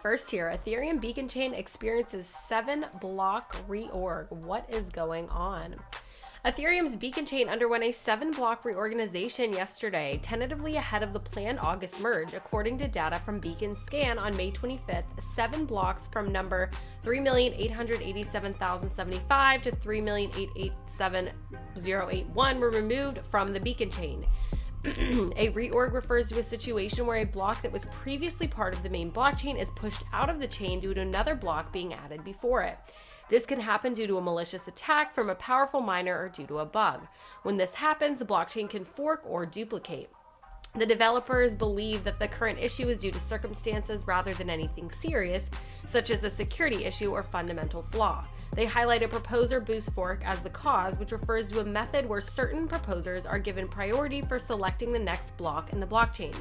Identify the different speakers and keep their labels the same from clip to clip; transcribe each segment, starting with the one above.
Speaker 1: first here, Ethereum beacon chain experiences 7-block reorg. What is going on? Ethereum's beacon chain underwent a 7-block reorganization yesterday, tentatively ahead of the planned August merge, according to data from Beacon Scan on May 25th. 7 blocks from number 3,887,075 to 3,887,081 were removed from the beacon chain. A reorg refers to a situation where a block that was previously part of the main blockchain is pushed out of the chain due to another block being added before it. This can happen due to a malicious attack from a powerful miner or due to a bug. When this happens, the blockchain can fork or duplicate. The developers believe that the current issue is due to circumstances rather than anything serious, such as a security issue or fundamental flaw. They highlight a proposer boost fork as the cause, which refers to a method where certain proposers are given priority for selecting the next block in the blockchain.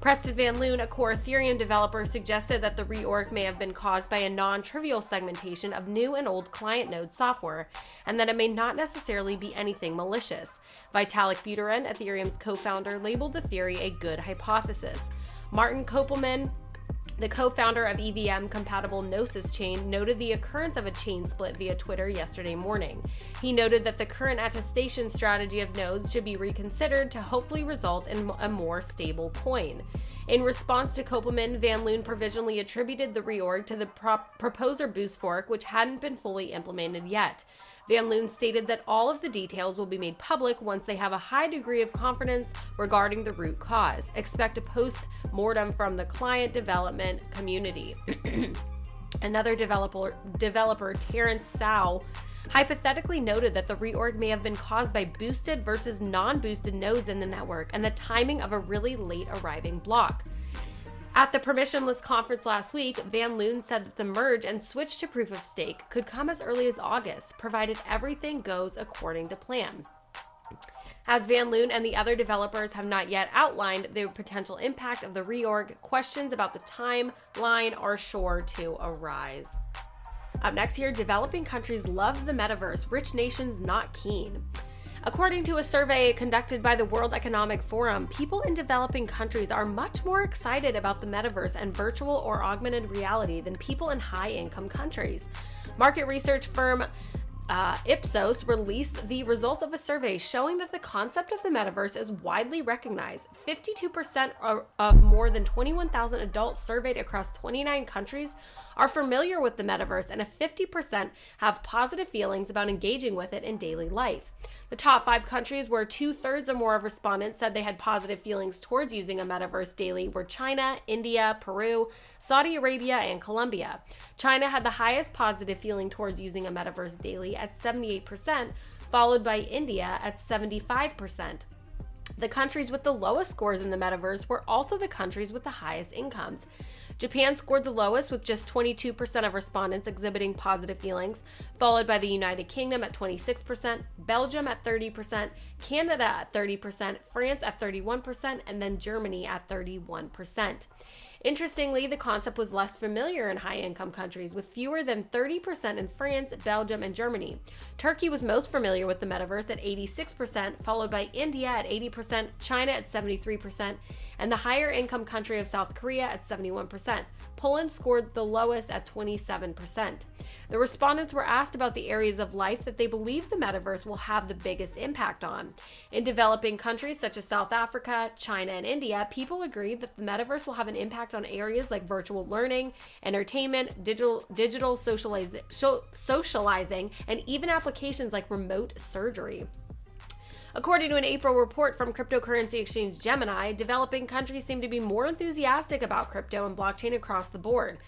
Speaker 1: Preston Van Loon, a core Ethereum developer, suggested that the reorg may have been caused by a non-trivial segmentation of new and old client node software, and that it may not necessarily be anything malicious. Vitalik Buterin, Ethereum's co-founder, labeled the theory a good hypothesis. Martin Kopelman, the co-founder of EVM-compatible Gnosis chain, noted the occurrence of a chain split via Twitter yesterday morning. He noted that the current attestation strategy of nodes should be reconsidered to hopefully result in a more stable coin. In response to Kopelman, Van Loon provisionally attributed the reorg to the proposer boost fork, which hadn't been fully implemented yet. Van Loon stated that all of the details will be made public once they have a high degree of confidence regarding the root cause. Expect a post-mortem from the client development community. Another developer, Terrence Sau, hypothetically noted that the reorg may have been caused by boosted versus non-boosted nodes in the network and the timing of a really late arriving block. At the permissionless conference last week, Van Loon said that the merge and switch to proof of stake could come as early as August, provided everything goes according to plan. As Van Loon and the other developers have not yet outlined the potential impact of the reorg, questions about the timeline are sure to arise. Up next here, developing countries love the metaverse, rich nations not keen. According to a survey conducted by the World Economic Forum, people in developing countries are much more excited about the metaverse and virtual or augmented reality than people in high-income countries. Market research firm Ipsos released the results of a survey showing that the concept of the metaverse is widely recognized. 52% of more than 21,000 adults surveyed across 29 countries are familiar with the metaverse, and 50% have positive feelings about engaging with it in daily life. The top 5 countries where 2/3 or more of respondents said they had positive feelings towards using a metaverse daily were China, India, Peru, Saudi Arabia, and Colombia. China had the highest positive feeling towards using a metaverse daily at 78%, followed by India at 75%. The countries with the lowest scores in the metaverse were also the countries with the highest incomes. Japan scored the lowest with just 22% of respondents exhibiting positive feelings, followed by the United Kingdom at 26%, Belgium at 30%, Canada at 30%, France at 31%, and then Germany at 31%. Interestingly, the concept was less familiar in high-income countries, with fewer than 30% in France, Belgium, and Germany. Turkey was most familiar with the metaverse at 86%, followed by India at 80%, China at 73%, and the higher-income country of South Korea at 71%. Poland scored the lowest at 27%. The respondents were asked about the areas of life that they believe the metaverse will have the biggest impact on. In developing countries such as South Africa, China, and India, people agreed that the metaverse will have an impact on areas like virtual learning, entertainment, digital socializing, and even applications like remote surgery. According to an April report from cryptocurrency exchange Gemini, developing countries seem to be more enthusiastic about crypto and blockchain across the board.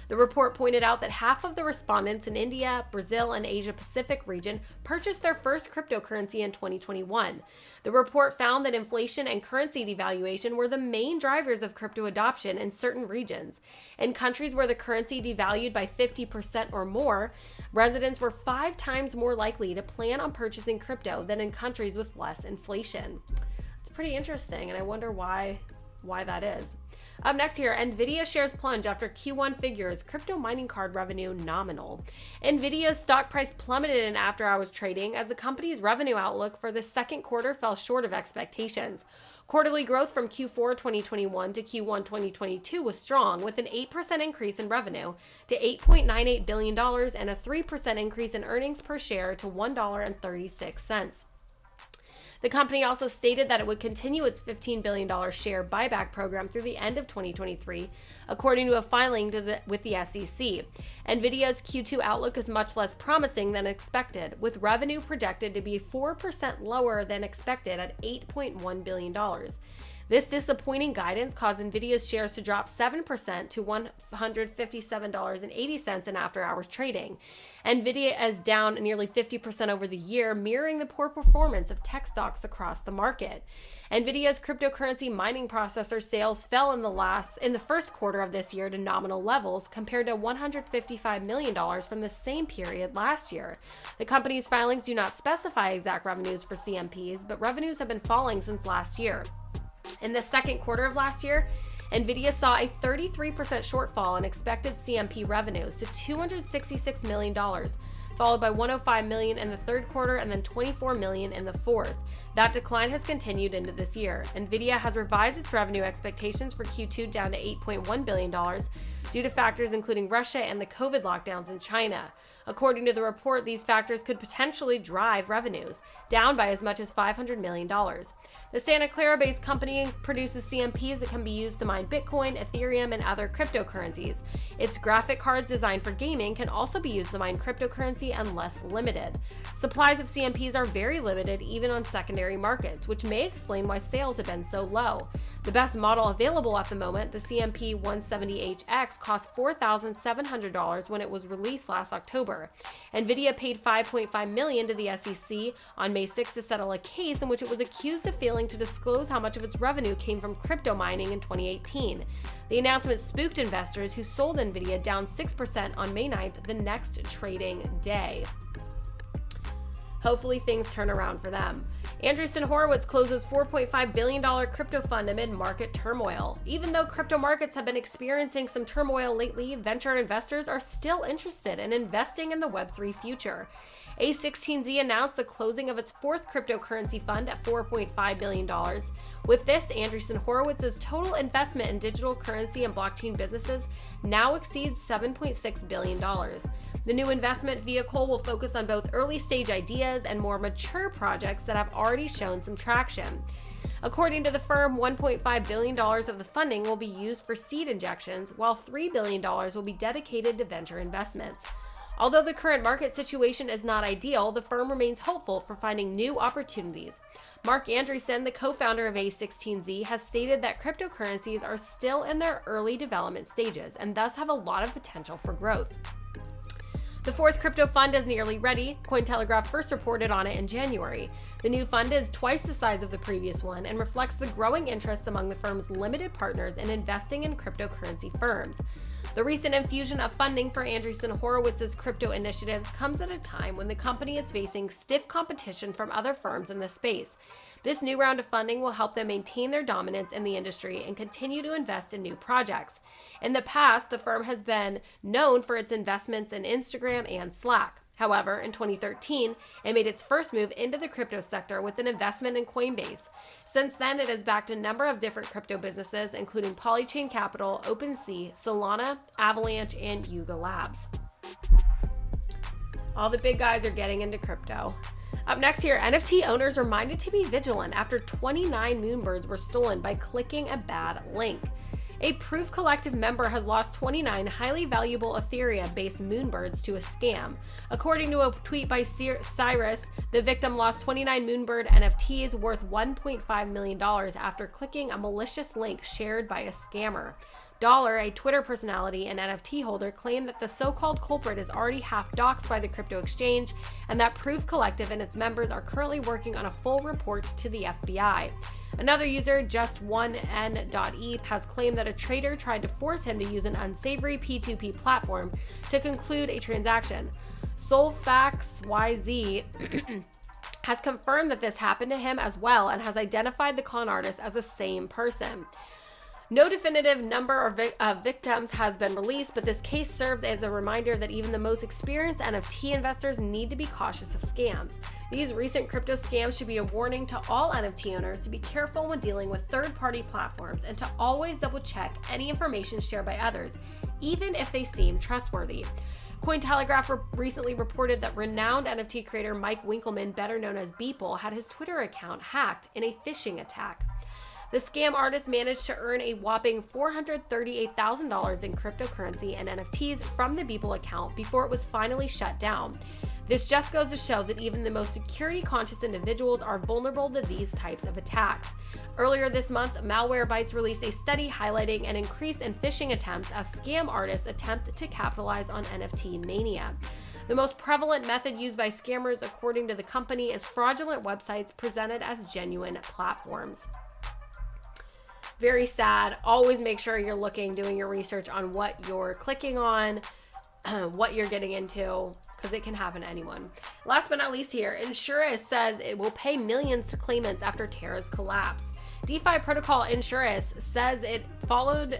Speaker 1: The report pointed out that half of the respondents in India, Brazil, and Asia Pacific region purchased their first cryptocurrency in 2021. The report found that inflation and currency devaluation were the main drivers of crypto adoption in certain regions. In countries where the currency devalued by 50% or more, residents were 5 times more likely to plan on purchasing crypto than in countries with less inflation. It's pretty interesting, and I wonder why that is. Up next here, Nvidia shares plunge after Q1 figures, crypto mining card revenue nominal. Nvidia's stock price plummeted in after-hours trading as the company's revenue outlook for the second quarter fell short of expectations. Quarterly growth from Q4 2021 to Q1 2022 was strong, with an 8% increase in revenue to $8.98 billion and a 3% increase in earnings per share to $1.36. The company also stated that it would continue its $15 billion share buyback program through the end of 2023, according to a filing with the SEC. Nvidia's Q2 outlook is much less promising than expected, with revenue projected to be 4% lower than expected at $8.1 billion. This disappointing guidance caused Nvidia's shares to drop 7% to $157.80 in after-hours trading. Nvidia is down nearly 50% over the year, mirroring the poor performance of tech stocks across the market. Nvidia's cryptocurrency mining processor sales fell in the first quarter of this year to nominal levels, compared to $155 million from the same period last year. The company's filings do not specify exact revenues for CMPs, but revenues have been falling since last year. In the second quarter of last year, Nvidia saw a 33% shortfall in expected CMP revenues to $266 million, followed by $105 million in the third quarter and then $24 million in the fourth. That decline has continued into this year. Nvidia has revised its revenue expectations for Q2 down to $8.1 billion due to factors including Russia and the COVID lockdowns in China. According to the report, these factors could potentially drive revenues down by as much as $500 million. The Santa Clara-based company produces CMPs that can be used to mine Bitcoin, Ethereum, and other cryptocurrencies. Its graphic cards designed for gaming can also be used to mine cryptocurrency and less limited. Supplies of CMPs are very limited even on secondary markets, which may explain why sales have been so low. The best model available at the moment, the CMP 170HX, cost $4,700 when it was released last October. Nvidia paid $5.5 million to the SEC on May 6 to settle a case in which it was accused of failing to disclose how much of its revenue came from crypto mining in 2018. The announcement spooked investors who sold Nvidia down 6% on May 9th, the next trading day. Hopefully things turn around for them. Andreessen Horowitz closes $4.5 billion crypto fund amid market turmoil. Even though crypto markets have been experiencing some turmoil lately, venture investors are still interested in investing in the Web3 future. A16Z announced the closing of its fourth cryptocurrency fund at $4.5 billion. With this, Andreessen Horowitz's total investment in digital currency and blockchain businesses now exceeds $7.6 billion. The new investment vehicle will focus on both early-stage ideas and more mature projects that have already shown some traction. According to the firm, $1.5 billion of the funding will be used for seed injections, while $3 billion will be dedicated to venture investments. Although the current market situation is not ideal, the firm remains hopeful for finding new opportunities. Mark Andreessen, the co-founder of A16Z, has stated that cryptocurrencies are still in their early development stages and thus have a lot of potential for growth. The fourth crypto fund is nearly ready. Cointelegraph first reported on it in January. The new fund is twice the size of the previous one and reflects the growing interest among the firm's limited partners in investing in cryptocurrency firms. The recent infusion of funding for Andreessen Horowitz's crypto initiatives comes at a time when the company is facing stiff competition from other firms in the space. This new round of funding will help them maintain their dominance in the industry and continue to invest in new projects. In the past, the firm has been known for its investments in Instagram and Slack. However, in 2013, it made its first move into the crypto sector with an investment in Coinbase. Since then, it has backed a number of different crypto businesses, including Polychain Capital, OpenSea, Solana, Avalanche, and Yuga Labs. All the big guys are getting into crypto. Up next here, NFT owners reminded to be vigilant after 29 moonbirds were stolen by clicking a bad link. A Proof Collective member has lost 29 highly valuable Ethereum-based moonbirds to a scam. According to a tweet by Cyrus, the victim lost 29 moonbird NFTs worth $1.5 million after clicking a malicious link shared by a scammer. Dollar, a Twitter personality and NFT holder, claimed that the so-called culprit is already half doxxed by the crypto exchange and that Proof Collective and its members are currently working on a full report to the FBI. Another user, just1n.eth, has claimed that a trader tried to force him to use an unsavory P2P platform to conclude a transaction. SolfaxYZ has confirmed that this happened to him as well and has identified the con artist as the same person. No definitive number of victims has been released, but this case served as a reminder that even the most experienced NFT investors need to be cautious of scams. These recent crypto scams should be a warning to all NFT owners to be careful when dealing with third-party platforms and to always double-check any information shared by others, even if they seem trustworthy. Cointelegraph recently reported that renowned NFT creator Mike Winkelmann, better known as Beeple, had his Twitter account hacked in a phishing attack. The scam artist managed to earn a whopping $438,000 in cryptocurrency and NFTs from the Beeple account before it was finally shut down. This just goes to show that even the most security-conscious individuals are vulnerable to these types of attacks. Earlier this month, Malwarebytes released a study highlighting an increase in phishing attempts as scam artists attempt to capitalize on NFT mania. The most prevalent method used by scammers, according to the company, is fraudulent websites presented as genuine platforms. Very sad. Always make sure you're doing your research on what you're clicking on, what you're getting into, because it can happen to anyone. Last but not least here, Insurus says it will pay millions to claimants after Terra's collapse. DeFi protocol Insurus says it followed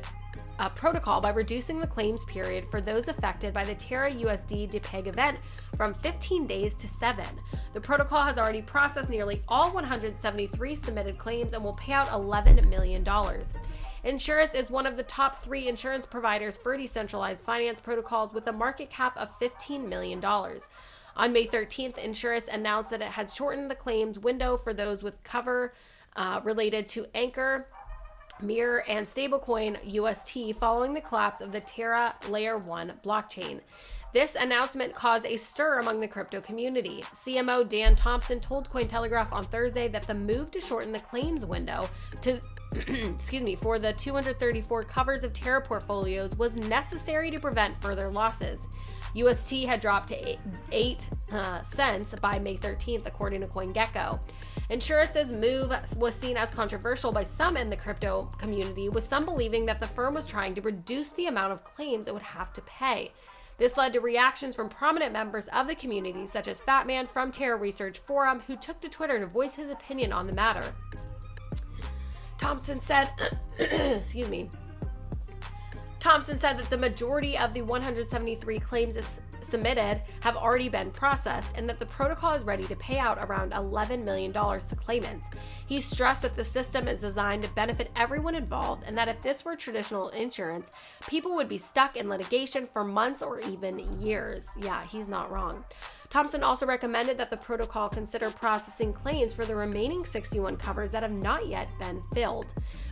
Speaker 1: a protocol by reducing the claims period for those affected by the Terra USD depeg event from 15 days to 7. The protocol has already processed nearly all 173 submitted claims and will pay out $11 million. Insurus is one of the top 3 insurance providers for decentralized finance protocols with a market cap of $15 million. On May 13th, Insurus announced that it had shortened the claims window for those with cover related to Anchor, Mirror, and stablecoin UST following the collapse of the Terra Layer 1 blockchain. This announcement caused a stir among the crypto community. CMO Dan Thompson told Cointelegraph on Thursday that the move to shorten the claims window to for the 234 covers of Terra portfolios was necessary to prevent further losses. UST had dropped to 8 cents by May 13th, according to CoinGecko. Insurus's move was seen as controversial by some in the crypto community, with some believing that the firm was trying to reduce the amount of claims it would have to pay. This led to reactions from prominent members of the community, such as Fatman from Terra Research Forum, who took to Twitter to voice his opinion on the matter. Thompson said, Thompson said that the majority of the 173 claims submitted have already been processed and that the protocol is ready to pay out around $11 million to claimants. He stressed that the system is designed to benefit everyone involved and that if this were traditional insurance, people would be stuck in litigation for months or even years. Yeah, he's not wrong. Thompson also recommended that the protocol consider processing claims for the remaining 61 covers that have not yet been filed.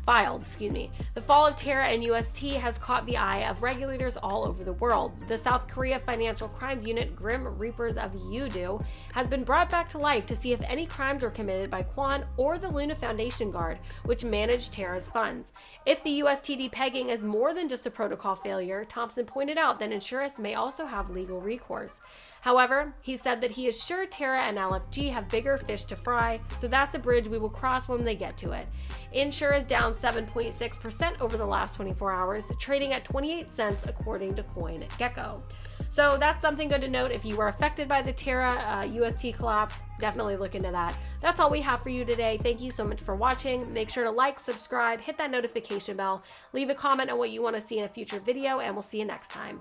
Speaker 1: The fall of Terra and UST has caught the eye of regulators all over the world. The South Korea Financial Crimes Unit, Grim Reapers of Yudu, has been brought back to life to see if any crimes were committed by Kwon or the Luna Foundation Guard, which managed Terra's funds. If the UST pegging is more than just a protocol failure, Thompson pointed out that Insurus may also have legal recourse. However, he said that he is sure Terra and LFG have bigger fish to fry, so that's a bridge we will cross when they get to it. Insure is down 7.6% over the last 24 hours, trading at 28 cents according to CoinGecko. So that's something good to note. If you were affected by the Terra UST collapse, definitely look into that. That's all we have for you today. Thank you so much for watching. Make sure to like, subscribe, hit that notification bell, leave a comment on what you want to see in a future video, and we'll see you next time.